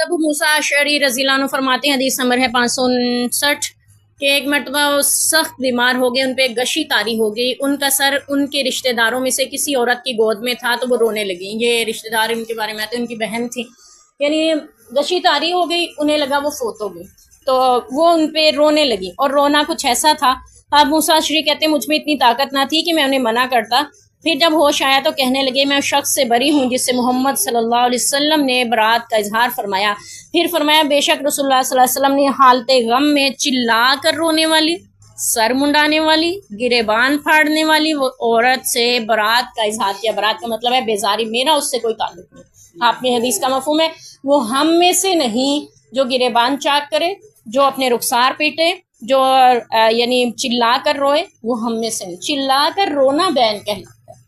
ابو موسیٰ اشعری رضی اللہ عنہ فرماتے ہیں، حدیث نمبر ہے 559، کہ ایک مرتبہ وہ سخت بیمار ہو گئے، ان پہ گشی طاری ہو گئی، ان کا سر ان کے رشتہ داروں میں سے کسی عورت کی گود میں تھا تو وہ رونے لگیں۔ یہ رشتہ دار ان کے بارے میں آتے ہیں، ان کی بہن تھی، یعنی گشی طاری ہو گئی، انہیں لگا وہ فوت ہو گئی تو وہ ان پہ رونے لگی، اور رونا کچھ ایسا تھا۔ ابو موسیٰ اشعری کہتے ہیں مجھ میں اتنی طاقت نہ تھی کہ میں انہیں منع کرتا۔ پھر جب ہوش آیا تو کہنے لگے میں اس شخص سے بری ہوں جس سے محمد صلی اللہ علیہ وسلم نے برات کا اظہار فرمایا۔ پھر فرمایا بے شک رسول اللہ صلی اللہ علیہ وسلم نے حالت غم میں چلا کر رونے والی، سر منڈانے والی، گریبان پھاڑنے والی وہ عورت سے برات کا اظہار کیا۔ برات کا مطلب ہے بیزاری، میرا اس سے کوئی تعلق نہیں۔ آپ نے حدیث کا مفہوم ہے وہ ہم میں سے نہیں جو گریبان چاک کرے، جو اپنے رخسار پیٹے، جو یعنی چلا کر روئے، وہ ہم میں سے نہیں۔ چلا کر رونا بین کہلاتا ہے۔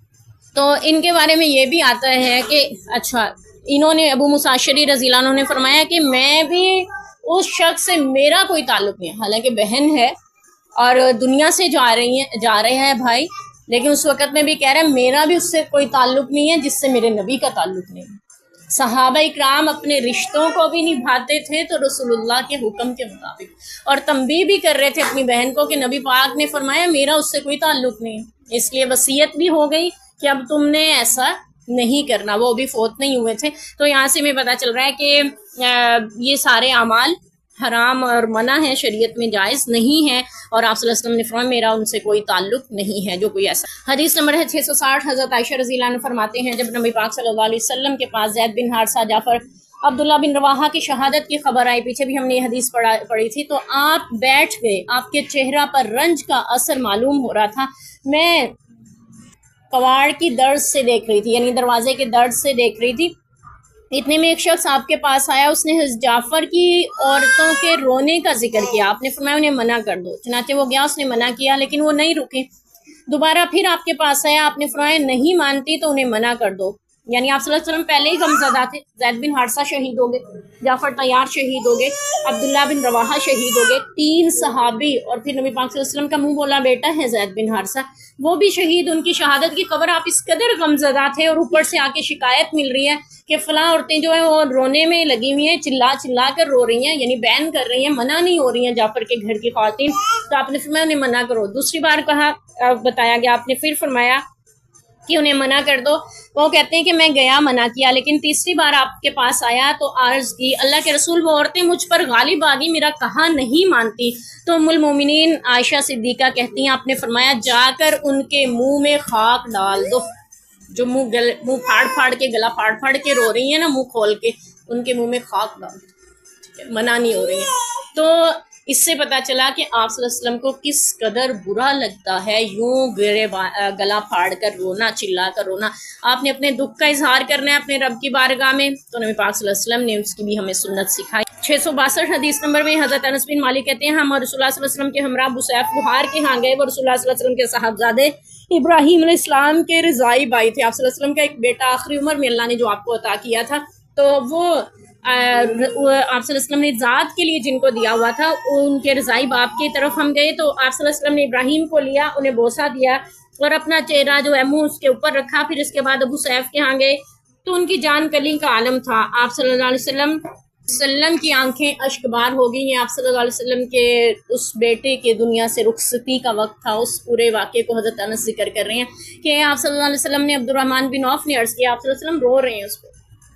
تو ان کے بارے میں یہ بھی آتا ہے کہ اچھا انہوں نے ابو موسیٰ اشعری رضی اللہ عنہ نے فرمایا کہ میں بھی اس شخص سے میرا کوئی تعلق نہیں ہے، حالانکہ بہن ہے اور دنیا سے جا رہے ہیں بھائی، لیکن اس وقت میں بھی کہہ رہا ہے میرا بھی اس سے کوئی تعلق نہیں ہے جس سے میرے نبی کا تعلق نہیں ہے۔ صحابہ اکرام اپنے رشتوں کو بھی نبھاتے تھے تو رسول اللہ کے حکم کے مطابق، اور تنبیہ بھی کر رہے تھے اپنی بہن کو کہ نبی پاک نے فرمایا میرا اس سے کوئی تعلق نہیں ہے، اس لیے وصیت بھی ہو گئی کہ اب تم نے ایسا نہیں کرنا۔ وہ بھی فوت نہیں ہوئے تھے، تو یہاں سے ہمیں پتہ چل رہا ہے کہ یہ سارے اعمال حرام اور منع ہے، شریعت میں جائز نہیں ہے، اور آپ صلی اللہ علیہ وسلم نے فرمایا میرا ان سے کوئی تعلق نہیں ہے جو کوئی ایسا۔ حدیث نمبر ہے 660، حضرت عائشہ رضی اللہ عنہ فرماتے ہیں جب نبی پاک صلی اللہ علیہ وسلم کے پاس زید بن حارثہ، جعفر، عبداللہ بن رواحہ کی شہادت کی خبر آئی، پیچھے بھی ہم نے یہ حدیث پڑھی تھی، تو آپ بیٹھ گئے، آپ کے چہرہ پر رنج کا اثر معلوم ہو رہا تھا۔ میں کواڑ کی درد سے دیکھ رہی تھی، یعنی دروازے کے درد سے دیکھ رہی تھی۔ اتنے میں ایک شخص آپ کے پاس آیا، اس نے حضرت جعفر کی عورتوں کے رونے کا ذکر کیا، آپ نے فرمایا انہیں منع کر دو۔ چنانچہ وہ گیا، اس نے منع کیا لیکن وہ نہیں رکی۔ دوبارہ پھر آپ کے پاس آیا، آپ نے فرمایا نہیں مانتی تو انہیں منع کر دو۔ یعنی آپ صلی اللہ علیہ وسلم پہلے ہی غمزدہ تھے، زید بن حارثہ شہید ہو گئے، جعفر طیار شہید ہو گئے، عبداللہ بن رواحہ شہید ہو گئے، 3 صحابی، اور پھر نبی پاک صلی اللہ علیہ وسلم کا منہ بولا بیٹا ہے زید بن حارثہ، وہ بھی شہید، ان کی شہادت کی خبر، آپ اس قدر غمزدہ تھے، اور اوپر سے آ کے شکایت مل رہی ہے کہ فلاں عورتیں جو ہیں وہ رونے میں لگی ہوئی ہیں، چلا چلا کر رو رہی ہیں، یعنی بین کر رہی ہیں، منع نہیں ہو رہی ہیں جعفر کے گھر کی خواتین، تو آپ نے فرمایا انہیں منع کرو۔ دوسری بار کہا، بتایا گیا، آپ نے پھر فرمایا کہ انہیں منع کر دو۔ وہ کہتے ہیں کہ میں گیا، منع کیا، لیکن تیسری بار آپ کے پاس آیا تو عرض کی اللہ کے رسول وہ عورتیں مجھ پر غالب آ گئی، میرا کہا نہیں مانتی۔ تو ام المومنین عائشہ صدیقہ کہتی ہیں آپ نے فرمایا جا کر ان کے منہ میں خاک ڈال دو، جو منہ پھاڑ کے گلا پھاڑ کے رو رہی ہیں نا، منہ کھول کے، ان کے منہ میں خاک ڈال دو، ٹھیک ہے، منع نہیں ہو رہی ہیں۔ تو اس سے پتہ چلا کہ آپ صلی اللہ علیہ وسلم کو کس قدر برا لگتا ہے یوں گلا پھاڑ کر رونا، چلا کر رونا۔ آپ نے اپنے دکھ کا اظہار کرنا ہے اپنے رب کی بارگاہ میں، تو نبی پاک صلی اللہ علیہ وسلم نے اس کی بھی ہمیں سنت سکھائی۔ 662 حدیث نمبر میں حضرت انس بن مالک کہتے ہیں ہم رسول اللہ صلی اللہ علیہ وسلم کے ہمراہ ابو سیف بخار کے ہاں گئے، وہ رسول اللہ صلی اللہ علیہ وسلم کے صاحبزادے ابراہیم علیہ السلام کے رضائی بھائی تھے۔ آپ صلی اللہ علیہ وسلم کا ایک بیٹا آخری عمر میں اللہ نے جو آپ کو عطا کیا تھا، تو وہ آپ صلی اللہ علیہ وسلم نے ذات کے لیے جن کو دیا ہوا تھا، ان کے رضائی باپ کی طرف ہم گئے، تو آپ صلی اللہ علیہ وسلم نے ابراہیم کو لیا، انہیں بوسہ دیا اور اپنا چہرہ جو ہے منہ اس کے اوپر رکھا۔ پھر اس کے بعد ابو سیف کے ہاں گئے تو ان کی جان کلی کا عالم تھا۔ آپ صلی اللہ علیہ وسلم کی آنکھیں اشک بار ہو گئی ہیں۔ آپ صلی اللہ علیہ وسلم کے اس بیٹے کے دنیا سے رخصتی کا وقت تھا۔ اس پورے واقعے کو حضرت انس ذکر کر رہے ہیں کہ آپ صلی اللہ علیہ وسلم نے عبد الرحمن بن عوف نے عرض کیا، آپ صلی اللہ علیہ وسلم رو رہے ہیں اس کو،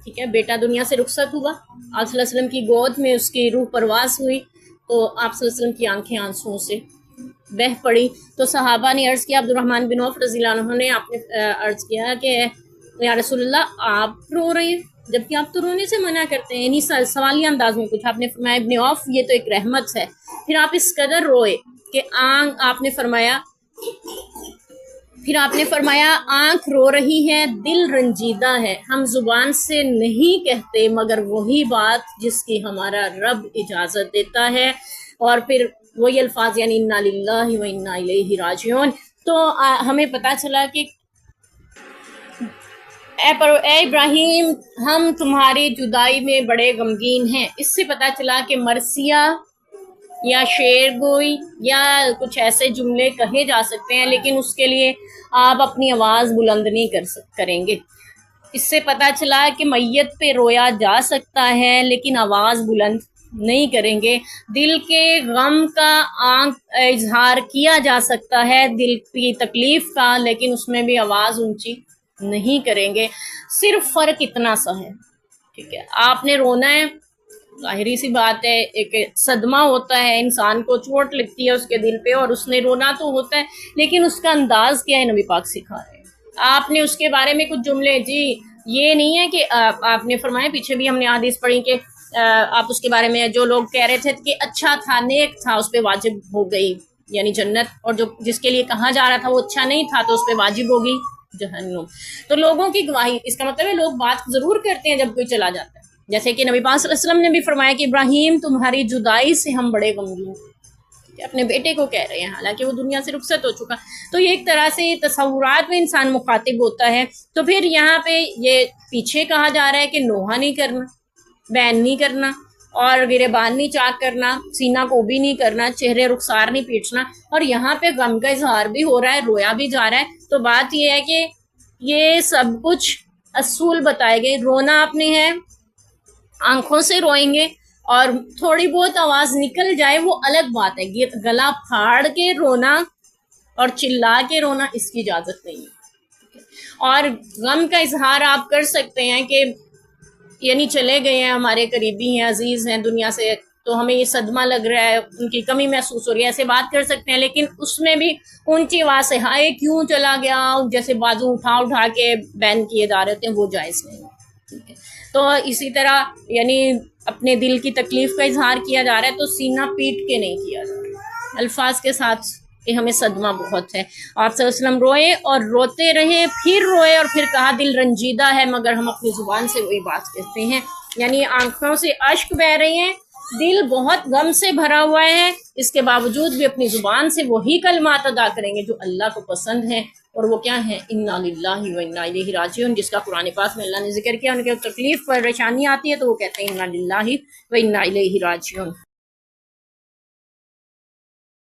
ٹھیک ہے، بیٹا دنیا سے رخصت ہوا، آپ صلی اللہ علیہ وسلم کی گود میں اس کی روح پرواز ہوئی، تو آپ صلی اللہ علیہ وسلم کی آنکھیں آنسوؤں سے بہہ پڑی۔ تو صحابہ نے عرض کیا، عبد الرحمن بن عوف رضی اللہ عنہ نے آپ نے عرض کیا کہ یا رسول اللہ آپ رو رہے ہیں جبکہ آپ تو رونے سے منع کرتے ہیں، یعنی سوالیہ انداز میں پوچھا۔ آپ نے فرمایا ابن عوف یہ تو ایک رحمت ہے۔ پھر آپ اس قدر روئے کہ آپ نے فرمایا آنکھ رو رہی ہے، دل رنجیدہ ہے، ہم زبان سے نہیں کہتے مگر وہی بات جس کی ہمارا رب اجازت دیتا ہے، اور پھر وہی الفاظ یعنی انا للہ و انا الیہ راجعون۔ تو ہمیں پتہ چلا کہ اے ابراہیم ہم تمہاری جدائی میں بڑے غمگین ہیں۔ اس سے پتہ چلا کہ مرثیہ یا شعر گوئی یا کچھ ایسے جملے کہے جا سکتے ہیں، لیکن اس کے لیے آپ اپنی آواز بلند نہیں کریں گے۔ اس سے پتہ چلا کہ میت پہ رویا جا سکتا ہے لیکن آواز بلند نہیں کریں گے. دل کے غم کا اظہار کیا جا سکتا ہے، دل کی تکلیف کا، لیکن اس میں بھی آواز اونچی نہیں کریں گے. صرف فرق اتنا سا ہے. ٹھیک ہے، آپ نے رونا ہے، ظاہری سی بات ہے، ایک صدمہ ہوتا ہے، انسان کو چوٹ لگتی ہے اس کے دل پہ اور اس نے رونا تو ہوتا ہے، لیکن اس کا انداز کیا ہے نبی پاک سکھا رہے ہیں. آپ نے اس کے بارے میں کچھ جملے، جی یہ نہیں ہے کہ آپ نے فرمایا، پیچھے بھی ہم نے حدیث پڑھی کہ آپ اس کے بارے میں جو لوگ کہہ رہے تھے کہ اچھا تھا، نیک تھا، اس پہ واجب ہو گئی یعنی جنت، اور جو جس کے لیے کہا جا رہا تھا وہ اچھا نہیں تھا تو اس پہ واجب ہوگی جہنم. تو لوگوں کی گواہی، اس کا مطلب ہے لوگ بات ضرور کرتے ہیں جب کوئی چلا جاتا ہے. جیسے کہ نبی پاک صلی اللہ علیہ وسلم نے بھی فرمایا کہ ابراہیم تمہاری جدائی سے ہم بڑے غمگین، اپنے بیٹے کو کہہ رہے ہیں حالانکہ وہ دنیا سے رخصت ہو چکا. تو یہ ایک طرح سے تصورات میں انسان مخاطب ہوتا ہے. تو پھر یہاں پہ یہ پیچھے کہا جا رہا ہے کہ نوحہ نہیں کرنا، بین نہیں کرنا، اور گریبان نہیں چاک کرنا، سینہ کو بھی نہیں کرنا، چہرے رخسار نہیں پیٹنا، اور یہاں پہ غم کا اظہار بھی ہو رہا ہے، رویا بھی جا رہا ہے. تو بات یہ ہے کہ یہ سب کچھ اصول بتائے گئے. رونا آپ نے ہے، آنکھوں سے روئیں گے، اور تھوڑی بہت آواز نکل جائے وہ الگ بات ہے. گلا پھاڑ کے رونا اور چلا کے رونا اس کی اجازت نہیں ہے. اور غم کا اظہار آپ کر سکتے ہیں کہ یعنی چلے گئے ہیں، ہمارے قریبی ہیں، عزیز ہیں دنیا سے، تو ہمیں یہ صدمہ لگ رہا ہے، ان کی کمی محسوس ہو رہی ہے، ایسے بات کر سکتے ہیں. لیکن اس میں بھی اونچی آواز سے ہائے کیوں چلا گیا، جیسے بازو اٹھا کے بین کیے جا رہے ہوتے ہیں، وہ جائز نہیں. ٹھیک ہے، تو اسی طرح یعنی اپنے دل کی تکلیف کا اظہار کیا جا رہا ہے تو سینہ پیٹ کے نہیں کیا جا رہا، الفاظ کے ساتھ کہ ہمیں صدمہ بہت ہے. آپ صلی اللہ علیہ وسلم روئے اور روتے رہے، پھر روئے اور پھر کہا دل رنجیدہ ہے مگر ہم اپنی زبان سے وہی بات کہتے ہیں. یعنی آنکھوں سے اشک بہ رہے ہیں، دل بہت غم سے بھرا ہوا ہے، اس کے باوجود بھی اپنی زبان سے وہی کلمات ادا کریں گے جو اللہ کو پسند ہیں. اور وہ کیا ہیں؟ انا للہ و انا الیہ راجعون، جس کا قرآن پاک میں اللہ نے ذکر کیا. ان کے تکلیف پریشانی آتی ہے تو وہ کہتے ہیں انا للہ و انا الیہ راجعون.